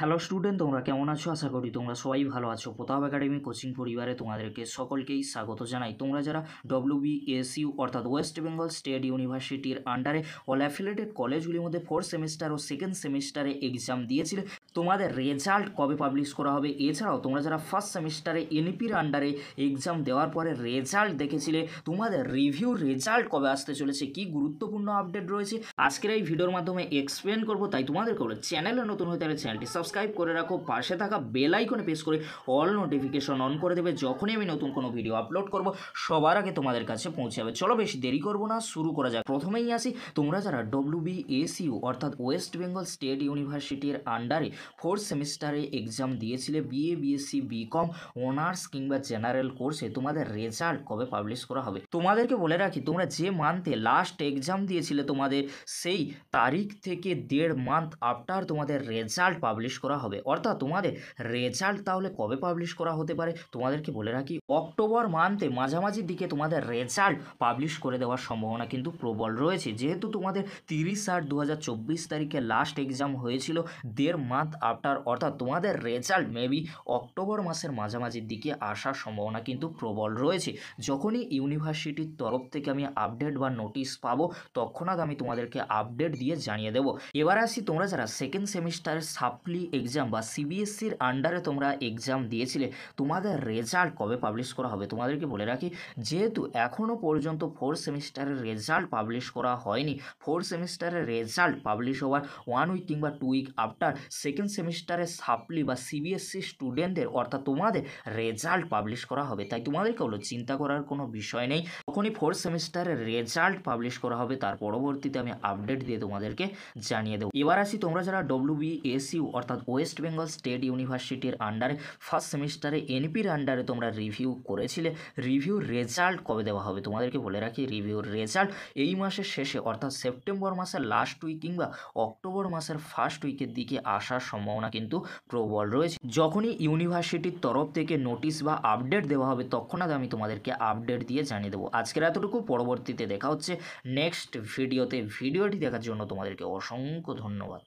Hello student, তোমরা কেমন আছো? আশা করি তোমরা সবাই ভালো আছো। প্রতাপ একাডেমি কোচিং পরিবারে তোমাদেরকে সকলকেই স্বাগত জানাই। তোমরা যারা WBSU অর্থাৎ ওয়েস্ট বেঙ্গল স্টেট ইউনিভার্সিটির আন্ডারে অল অ্যাফিলিয়েটেড কলেজগুলির মধ্যে ফোর্থ সেমিস্টার ও সেকেন্ড সেমিস্টারে এক্সাম দিয়েছিলে, তোমাদের রেজাল্ট কবে পাবলিশ করা হবে? এছাড়াও তোমরা যারা ফার্স্ট সেমিস্টারে এনইপির আন্ডারে এক্সাম দেওয়ার পরে রেজাল্ট দেখেছিলে, তোমাদের রিভিউ রেজাল্ট কবে আসতে চলেছে, কি গুরুত্বপূর্ণ আপডেট রয়েছে আজকের এই ভিডিওর মাধ্যমে এক্সপ্লেন করবো। তাই তোমাদেরকে বলে চ্যানেলে নতুন হয়ে তাহলে চ্যানেলটি সাবস্ক্রাইব করে রাখো, পাশে থাকা বেল আইকনে প্রেস করে অল নোটিফিকেশন অন করে দেবে। যখনই আমি নতুন কোনো ভিডিও আপলোড করব সবার আগে তোমাদের কাছে পৌঁছে যাবে। চলো বেশি দেরি করবো না, শুরু করা যাক। প্রথমেই আসি, তোমরা যারা WBSU অর্থাৎ ওয়েস্ট বেঙ্গল স্টেট ইউনিভার্সিটির আন্ডারে ফোর্থ সেমিস্টারে এক্সাম দিয়েছিলে, BA BSc BCom অনার্স কিংবা জেনারেল কোর্সে, তোমাদের রেজাল্ট কবে পাবলিশ করা হবে? তোমাদেরকে বলে রাখি, তোমরা যে মান্থে লাস্ট এক্সাম দিয়েছিলে তোমাদের সেই তারিখ থেকে 1.5 মান্থ আফটার তোমাদের রেজাল্ট পাবলিশ করা হবে। অর্থাৎ তোমাদের রেজাল্ট তাহলে কবে পাবলিশ করা হতে পারে? তোমাদেরকে বলে রাখি, অক্টোবর মান্থে মাঝামাঝির দিকে তোমাদের রেজাল্ট পাবলিশ করে দেওয়ার সম্ভাবনা কিন্তু প্রবল রয়েছে। যেহেতু তোমাদের 30/8/2024 তারিখে লাস্ট এক্সাম হয়েছিল 1.5 মান্থ আফটার, অর্থাৎ তোমাদের রেজাল্ট মেবি অক্টোবর মাসের মাঝামাঝির দিকে আসার সম্ভাবনা কিন্তু প্রবল রয়েছে। যখনই ইউনিভার্সিটির তরফ থেকে আমি আপডেট বা নোটিশ পাবো, তৎক্ষণাৎ আমি তোমাদেরকে আপডেট দিয়ে জানিয়ে দেবো। এবার আসি, তোমরা যারা সেকেন্ড সেমিস্টারের সাপ্লি এক্সাম বা CBSCর আন্ডারে তোমরা এক্সাম দিয়েছিলে, তোমাদের রেজাল্ট কবে পাবলিশ করা হবে? তোমাদেরকে বলে রাখি, যেহেতু এখনও পর্যন্ত ফোর্থ সেমিস্টারের রেজাল্ট পাবলিশ করা হয়নি, ফোর্থ সেমিস্টারের রেজাল্ট পাবলিশ হওয়ার 1 উইক কিংবা 2 উইক আফটার সেকেন্ড সেমিস্টারের সাপ্লি বা CBSC স্টুডেন্টদের অর্থাৎ তোমাদের রেজাল্ট পাবলিশ করা হবে। তাই তোমাদেরকে হলো চিন্তা করার কোনো বিষয় নেই। তখনই ফোর্থ সেমিস্টারের রেজাল্ট পাবলিশ করা হবে, তার পরবর্তীতে আমি আপডেট দিয়ে তোমাদেরকে জানিয়ে দেবো। এবার আসি, তোমরা যারা WBSU অর্থাৎ ওয়েস্ট বেঙ্গল স্টেট ইউনিভার্সিটির আন্ডারে ফার্স্ট সেমিস্টারে এনপির আন্ডারে তোমরা রিভিউ করেছিলে, রিভিউ রেজাল্ট কবে দেওয়া হবে? তোমাদেরকে বলে রাখি, রিভিউর রেজাল্ট এই মাসের শেষে অর্থাৎ সেপ্টেম্বর মাসের লাস্ট উইক কিংবা অক্টোবর মাসের ফার্স্ট উইকের দিকে আসার সম্ভাবনা কিন্তু প্রবল রয়েছে। যখনই ইউনিভার্সিটির তরফ থেকে নোটিশ বা আপডেট দেওয়া হবে, তৎক্ষণাৎ আমি তোমাদেরকে আপডেট দিয়ে জানিয়ে দেবো। আজকের এতটুকু, পরবর্তীতে দেখা হচ্ছে নেক্সট ভিডিওতে। ভিডিওটি দেখার জন্য তোমাদেরকে অসংখ্য ধন্যবাদ।